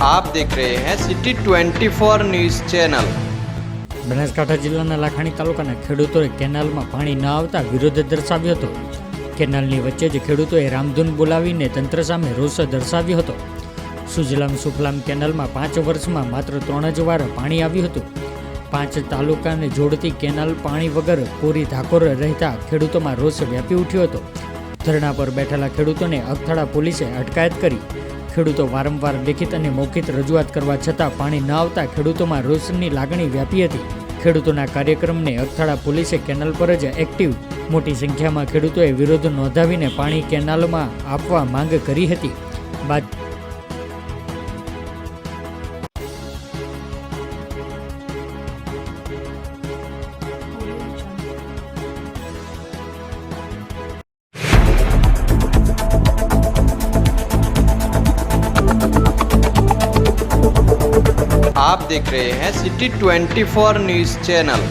आप देख रहे हैं सिटी 24 न्यूज़ चैनल। બનાસકાંઠા જિલ્લાના લાખાણી તાલુકાના ખેડૂતોએ કેનાલમાં પાણી ન આવતા વિરોધ દર્શાવ્યો હતો। કેનાલની વચ્ચે જ ખેડૂતોએ રામધૂન બોલાવીને તંત્ર સામે રોષ દર્શાવ્યો હતો। સુજલામ સુફલામ કેનાલમાં 5 વર્ષમાં માત્ર 3 જ વાર પાણી આવ્યું હતું। 5 તાલુકાને જોડતી કેનાલ પાણી વગર કોરી ધાકોર રહેતા ખેડૂતોમાં રોષ વ્યાપી ઉઠ્યો હતો। ધરણા પર બેઠેલા ખેડૂતોને અગથળા પોલીસે અટકાયત કરી। ખેડૂતો વારંવાર લેખિત અને મૌખિક રજૂઆત કરવા છતાં પાણી ન આવતા ખેડૂતોમાં રોષની લાગણી વ્યાપી હતી। ખેડૂતોના કાર્યક્રમને અગથળા પોલીસે કેનાલ પર જ એક્ટિવ મોટી સંખ્યામાં ખેડૂતોએ વિરોધ નોંધાવીને પાણી કેનાલમાં આપવા માંગ કરી હતી। બાદ आप देख रहे हैं सिटी 24 न्यूज़ चैनल।